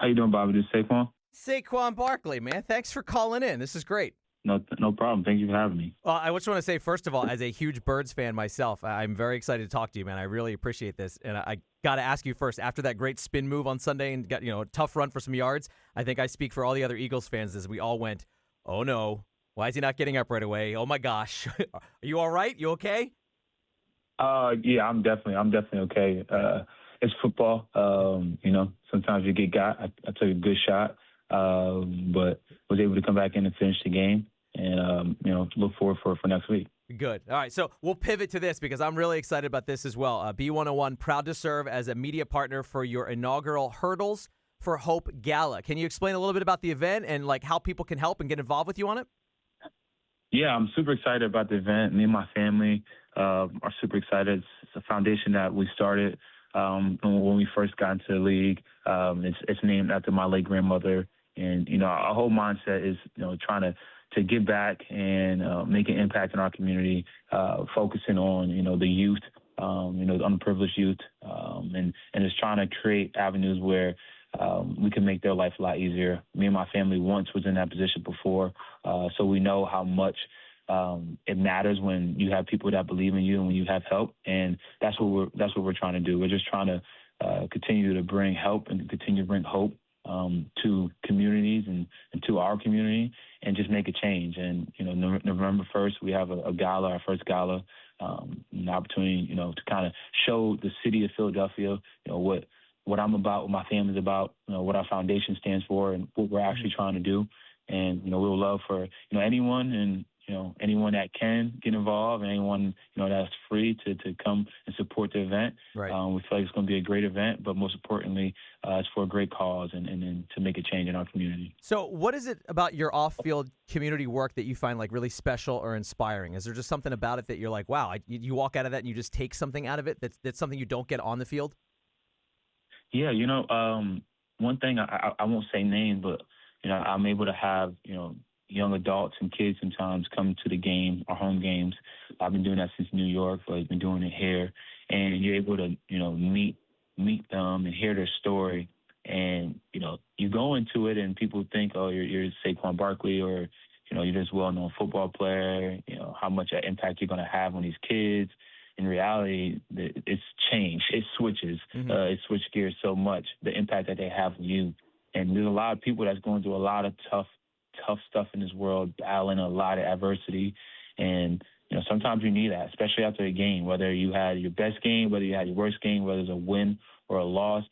you doing, Bobby? This is Saquon. Saquon Barkley, man. Thanks for calling in. This is great. No problem. Thank you for having me. I just want to say, first of all, as a huge Birds fan myself, I'm very excited to talk to you, man. I really appreciate this. And I got to ask you first, after that great spin move on Sunday and got a tough run for some yards, I think I speak for all the other Eagles fans as we all went, oh, no. Why is he not getting up right away? Oh, my gosh. Are you all right? You okay? Yeah, I'm definitely okay. It's football. Sometimes you get got. I took a good shot, but was able to come back in and finish the game, and look forward for next week. Good. All right, so we'll pivot to this because I'm really excited about this as well. B101, proud to serve as a media partner for your inaugural Hurdles for Hope Gala. Can you explain a little bit about the event and like how people can help and get involved with you on it? Yeah, I'm super excited about the event. Me and my family are super excited. It's a foundation that we started when we first got into the league. It's named after my late grandmother, and our whole mindset is trying to give back and make an impact in our community, focusing on the youth, the underprivileged youth, and just trying to create avenues where we can make their life a lot easier. Me and my family once was in that position before, so we know how much it matters when you have people that believe in you and when you have help, and that's what we're trying to do. We're just trying to continue to bring help and continue to bring hope to communities and to our community, and just make a change. And November 1st, we have a gala, our first gala, an opportunity to kind of show the city of Philadelphia what I'm about, what my family's about, what our foundation stands for, and what we're actually trying to do. And we would love for anyone and anyone that can get involved, and anyone that's free to come and support the event. Right. We feel like it's going to be a great event, but most importantly, it's for a great cause and to make a change in our community. So, what is it about your off-field community work that you find like really special or inspiring? Is there just something about it that you're like, wow, you walk out of that and you just take something out of it that's something you don't get on the field? Yeah, one thing I won't say name, but I'm able to have young adults and kids sometimes come to the game, our home games. I've been doing that since New York, but I've been doing it here, and you're able to meet them and hear their story, and you go into it and people think, oh, you're Saquon Barkley, or you're this well-known football player, how much impact you're going to have on these kids. In reality, it's changed. It switches. It switched gears so much, the impact that they have on you. And there's a lot of people that's going through a lot of tough stuff in this world, battling a lot of adversity. And, sometimes you need that, especially after a game, whether you had your best game, whether you had your worst game, whether it's a win or a loss.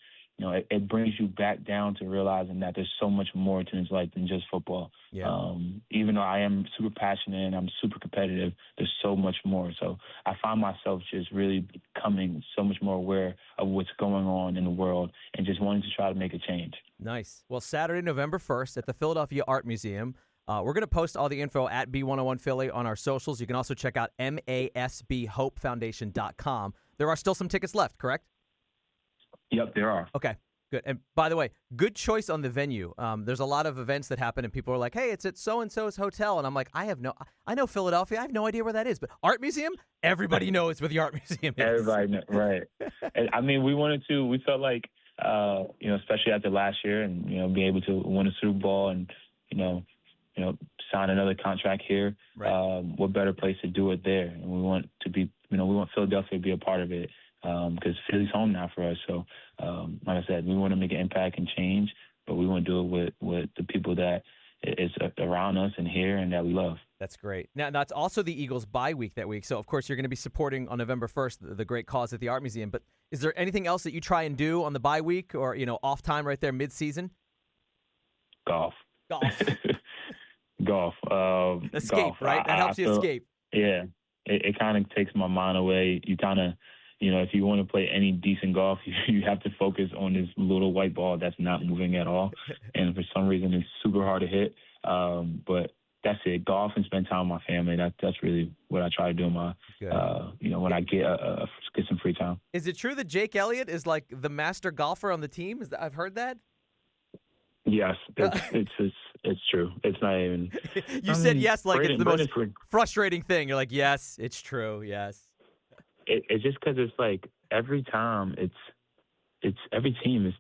It brings you back down to realizing that there's so much more to this life than just football. Yeah. Even though I am super passionate and I'm super competitive, there's so much more. So I find myself just really becoming so much more aware of what's going on in the world and just wanting to try to make a change. Nice. Well, Saturday, November 1st at the Philadelphia Art Museum. We're going to post all the info at B101 Philly on our socials. You can also check out masbhopefoundation.com. There are still some tickets left, correct? Yep, there are. Okay, good. And by the way, good choice on the venue. There's a lot of events that happen, and people are like, hey, it's at so-and-so's hotel. And I'm like, I know Philadelphia. I have no idea where that is. But Art Museum, everybody knows where the Art Museum is. Everybody knows, right. And, we felt like, especially after last year and, be able to win a Super Bowl and, sign another contract here. Right. What better place to do it there? And we want to be, we want Philadelphia to be a part of it. Because Philly's home now for us. So, like I said, we want to make an impact and change, but we want to do it with the people that is around us and here and that we love. That's great. Now, that's also the Eagles bye week that week. So, of course, you're going to be supporting on November 1st the great cause at the Art Museum. But is there anything else that you try and do on the bye week or, off time right there mid-season? Golf. Golf. Escape, golf. Right? That helps you escape. Yeah. It kind of takes my mind away. You kind of, if you want to play any decent golf, you have to focus on this little white ball that's not moving at all. And for some reason, it's super hard to hit. But that's it. Golf and spend time with my family. That's really what I try to do in my, when I get some free time. Is it true that Jake Elliott is like the master golfer on the team? I've heard that. Yes, it's true. It's not even. You said yes, like it's the most Braden, frustrating thing. You're like, yes, it's true. Yes. It's just because it's like every time it's it's every team is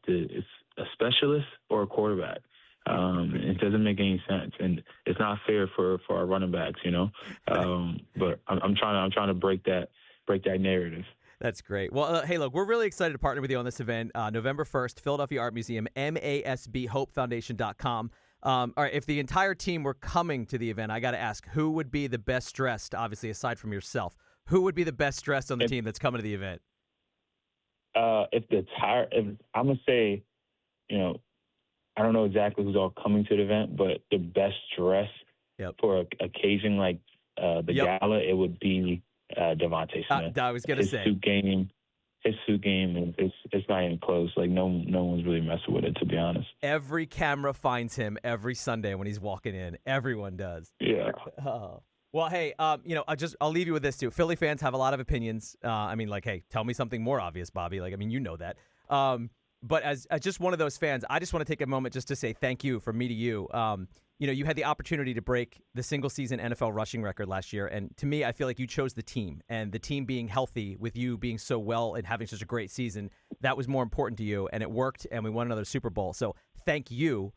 a specialist or a quarterback. It doesn't make any sense, and it's not fair for our running backs, But I'm trying to break that narrative. That's great. Well, hey, look, we're really excited to partner with you on this event. November 1st, Philadelphia Art Museum, masbhopefoundation.com. All right, if the entire team were coming to the event, I got to ask, who would be the best dressed, obviously, aside from yourself? Who would be the best dressed on the team that's coming to the event? I'm going to say, I don't know exactly who's all coming to the event, but the best dress for an occasion like the gala, it would be Devontae Smith. I was going to say. His suit game, it's not even close. Like, no one's really messing with it, to be honest. Every camera finds him every Sunday when he's walking in. Everyone does. Yeah. Oh. Well, hey, I'll leave you with this, too. Philly fans have a lot of opinions. Hey, tell me something more obvious, Bobby. You know that. But as just one of those fans, I just want to take a moment just to say thank you from me to you. You had the opportunity to break the single-season NFL rushing record last year, and to me, I feel like you chose the team, and the team being healthy with you being so well and having such a great season, that was more important to you, and it worked, and we won another Super Bowl. So thank you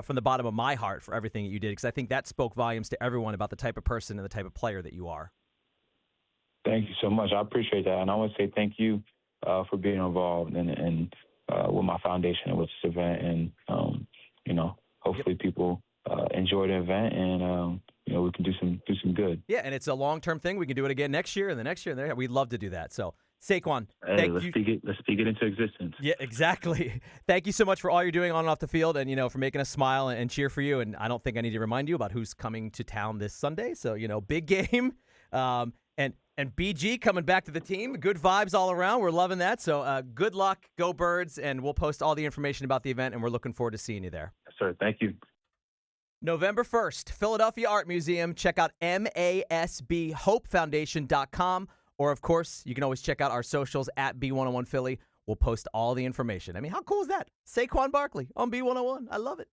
from the bottom of my heart for everything that you did, because I think that spoke volumes to everyone about the type of person and the type of player that you are. Thank you so much. I appreciate that, and I want to say thank you for being involved and with my foundation and with this event, and hopefully people enjoy the event, and we can do some good. Yeah, and it's a long-term thing. We can do it again next year and the next year. And we'd love to do that. So, Saquon, let's speak it into existence. Yeah, exactly. Thank you so much for all you're doing on and off the field, and for making us smile and cheer for you. And I don't think I need to remind you about who's coming to town this Sunday. So, big game. And BG coming back to the team. Good vibes all around. We're loving that. So good luck. Go Birds. And we'll post all the information about the event, and we're looking forward to seeing you there. Yes, sir. Thank you. November 1st, Philadelphia Art Museum. Check out masbhopefoundation.com. Or, of course, you can always check out our socials at B101 Philly. We'll post all the information. How cool is that? Saquon Barkley on B101. I love it.